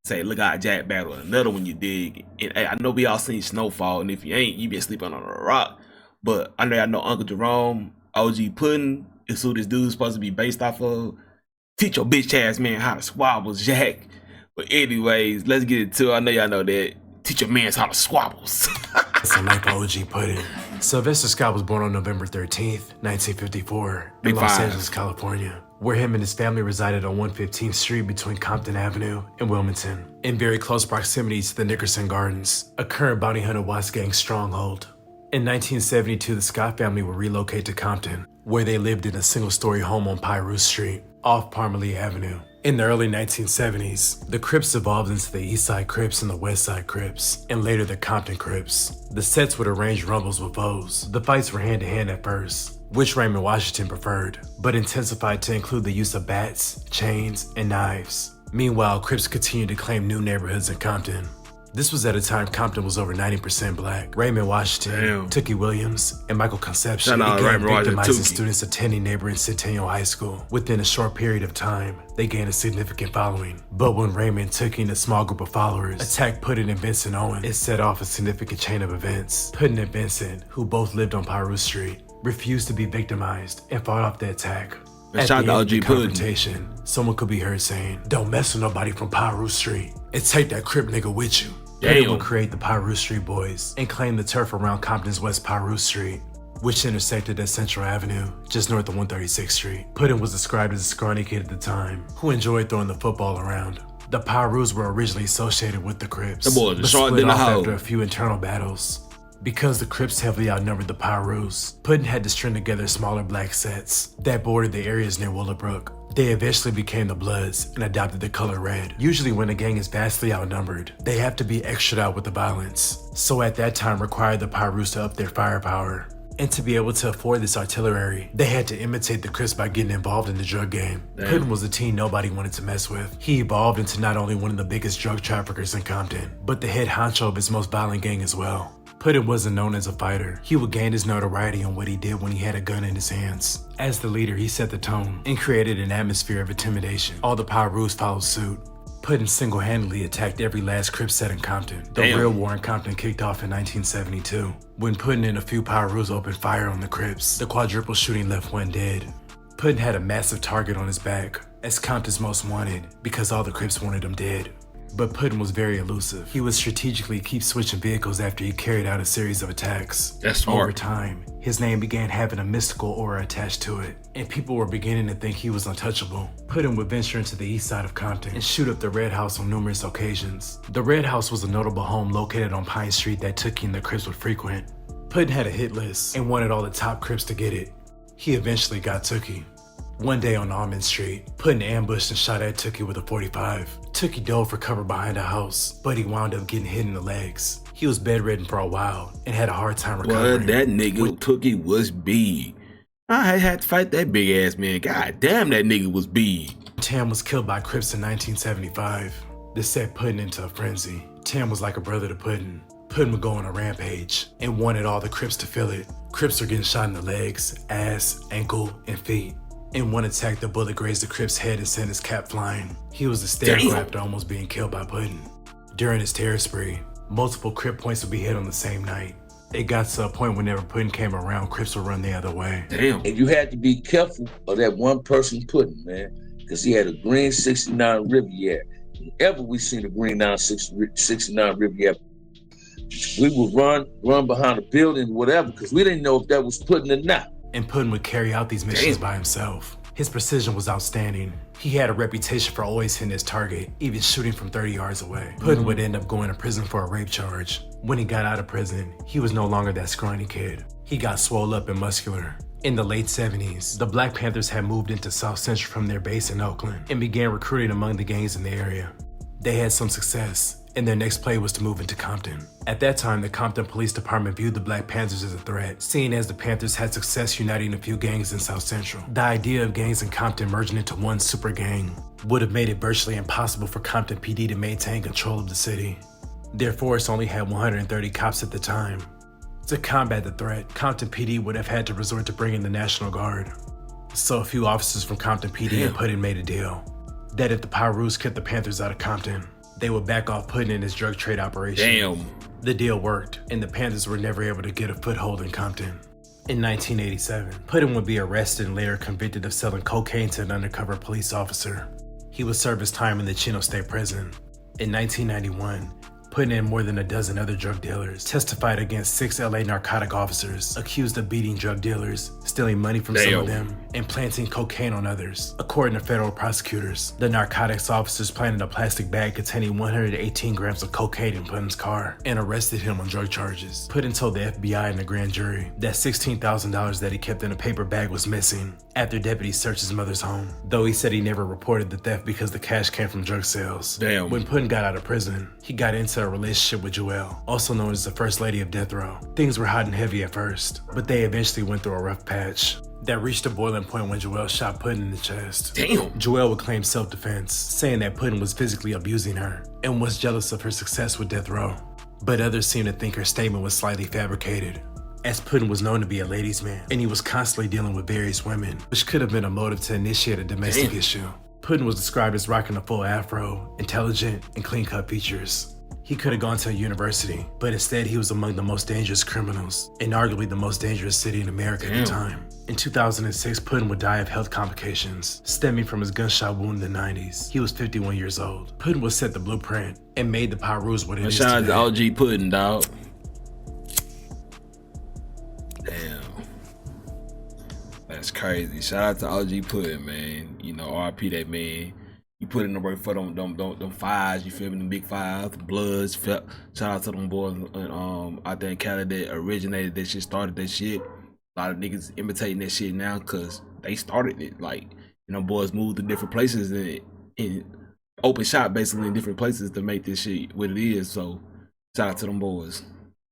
say, look out, Jack battle. Another one you dig. And hey, I know we all seen Snowfall, and if you ain't, you been sleeping on a rock. But I know Uncle Jerome, OG Puddin is who this dude's supposed to be based off of. Teach your bitch ass man how to squabble, Jack. But anyways, let's get into it. I know y'all know that. Teach your mans how to squabbles. It's a like OG Puddin. Sylvester Scott was born on November 13th, 1954, in Los Angeles, California, where him and his family resided on 115th Street between Compton Avenue and Wilmington, in very close proximity to the Nickerson Gardens, a current bounty hunter Watts gang stronghold. In 1972, the Scott family would relocate to Compton, where they lived in a single-story home on Piru'S Street, off Parmalee Avenue. In the early 1970s, the Crips evolved into the East Side Crips and the West Side Crips, and later the Compton Crips. The sets would arrange rumbles with foes. The fights were hand-to-hand at first, which Raymond Washington preferred, but intensified to include the use of bats, chains, and knives. Meanwhile, Crips continued to claim new neighborhoods in Compton. This was at a time Compton was over 90% black. Raymond Washington, Tookie Williams, and Michael Conception began victimizing students attending neighboring Centennial High School. Within a short period of time, they gained a significant following. But when Raymond, Tookie, and a small group of followers attacked Puddin and Vincent Owen, it set off a significant chain of events. Puddin and Vincent, who both lived on Piru'S Street, refused to be victimized and fought off the attack. At the end of the confrontation, someone could be heard saying, "Don't mess with nobody from Piru'S Street and take that Crip nigga with you." They would create the Piru'S Street Boys and claim the turf around Compton's West Piru'S Street, which intersected at Central Avenue, just north of 136th Street. Puddin was described as a scrawny kid at the time, who enjoyed throwing the football around. The Piru'S were originally associated with the Crips, but split off after a few internal battles. Because the Crips heavily outnumbered the Piru'S, Puddin had to string together smaller black sets that bordered the areas near Willowbrook. They eventually became the Bloods and adopted the color red. Usually when a gang is vastly outnumbered, they have to be extra out with the violence. So at that time required the Piru'S to up their firepower. And to be able to afford this artillery, they had to imitate the Crips by getting involved in the drug game. Puddin was a teen nobody wanted to mess with. He evolved into not only one of the biggest drug traffickers in Compton, but the head honcho of his most violent gang as well. Puddin wasn't known as a fighter. He would gain his notoriety on what he did when he had a gun in his hands. As the leader, he set the tone and created an atmosphere of intimidation. All the Piru'S followed suit. Puddin single-handedly attacked every last Crip set in Compton. The real war in Compton kicked off in 1972, when Puddin and a few Piru'S opened fire on the Crips. The quadruple shooting left one dead. Puddin had a massive target on his back, as Compton's most wanted, because all the Crips wanted him dead. But Puddin was very elusive. He would strategically keep switching vehicles after he carried out a series of attacks. That's smart. Over time, his name began having a mystical aura attached to it, and people were beginning to think he was untouchable. Puddin would venture into the east side of Compton and shoot up the Red House on numerous occasions. The Red House was a notable home located on Pine Street that Tookie and the Crips would frequent. Puddin had a hit list and wanted all the top Crips to get it. He eventually got Tookie. One day on Almond Street, Puddin ambushed and shot at Tookie with a .45. Tookie dove for cover behind a house, but he wound up getting hit in the legs. He was bedridden for a while and had a hard time recovering. Well, that nigga Tookie was big. I had to fight that big ass man. God damn, that nigga was big. Tam was killed by Crips in 1975. This set Puddin into a frenzy. Tam was like a brother to Puddin. Puddin would go on a rampage and wanted all the Crips to feel it. Crips were getting shot in the legs, ass, ankle, and feet. In one attack, the bullet grazed the Crip's head and sent his cap flying. He was hysterical after almost being killed by Puddin. During his terror spree, multiple Crip points would be hit on the same night. It got to a point whenever Puddin came around, Crips would run the other way. Damn. And you had to be careful of that one person Puddin, man, because he had a green 69 Riviera. Whenever we seen a green 69 Riviera, we would run behind a building, whatever, because we didn't know if that was Puddin or not. And Puddin would carry out these missions by himself. His precision was outstanding. He had a reputation for always hitting his target, even shooting from 30 yards away. Puddin would end up going to prison for a rape charge. When he got out of prison, he was no longer that scrawny kid. He got swole up and muscular. In the late 70s, the Black Panthers had moved into South Central from their base in Oakland and began recruiting among the gangs in the area. They had some success, and their next play was to move into Compton. At that time, the Compton Police Department viewed the Black Panthers as a threat, seeing as the Panthers had success uniting a few gangs in South Central. The idea of gangs in Compton merging into one super gang would have made it virtually impossible for Compton PD to maintain control of the city. Their force only had 130 cops at the time. To combat the threat, Compton PD would have had to resort to bringing the National Guard. So a few officers from Compton PD and Puddin made a deal that if the Piru'S kept the Panthers out of Compton, They would back off Puddin in his drug trade operation. Damn. The deal worked, and the Panthers were never able to get a foothold in Compton. In 1987, Puddin would be arrested and later convicted of selling cocaine to an undercover police officer. He would serve his time in the Chino State Prison. In 1991, Puddin and more than a dozen other drug dealers testified against 6 LA narcotic officers accused of beating drug dealers, stealing money from some of them, and planting cocaine on others. According to federal prosecutors, the narcotics officers planted a plastic bag containing 118 grams of cocaine in Puddin's car and arrested him on drug charges. Puddin told the FBI and the grand jury that $16,000 that he kept in a paper bag was missing after deputies searched his mother's home, though he said he never reported the theft because the cash came from drug sales. Damn. When Puddin got out of prison, he got into a relationship with Joelle, also known as the First Lady of Death Row. Things were hot and heavy at first, but they eventually went through a rough patch that reached a boiling point when Joelle shot Puddin in the chest. Damn. Joelle would claim self-defense, saying that Puddin was physically abusing her and was jealous of her success with Death Row. But others seemed to think her statement was slightly fabricated, as Puddin was known to be a ladies' man, and he was constantly dealing with various women, which could have been a motive to initiate a domestic issue. Puddin was described as rocking a full afro, intelligent, and clean-cut features. He could have gone to a university, but instead he was among the most dangerous criminals, in arguably the most dangerous city in America at the time. In 2006, Puddin would die of health complications, stemming from his gunshot wound in the 90s. He was 51 years old. Puddin would set the blueprint and made the Piru'S what it is today. Shout out to OG Puddin, dog. Damn. That's crazy. Shout out to OG Puddin, man. You know, RP that man. You put in the work for them fives, you feel me? Them big fives, the Bloods. Shout out to them boys out there in Cali that originated that shit, started that shit. A lot of niggas imitating that shit now because they started it. Like, you know, boys moved to different places and open shop basically in different places to make this shit what it is. So shout out to them boys.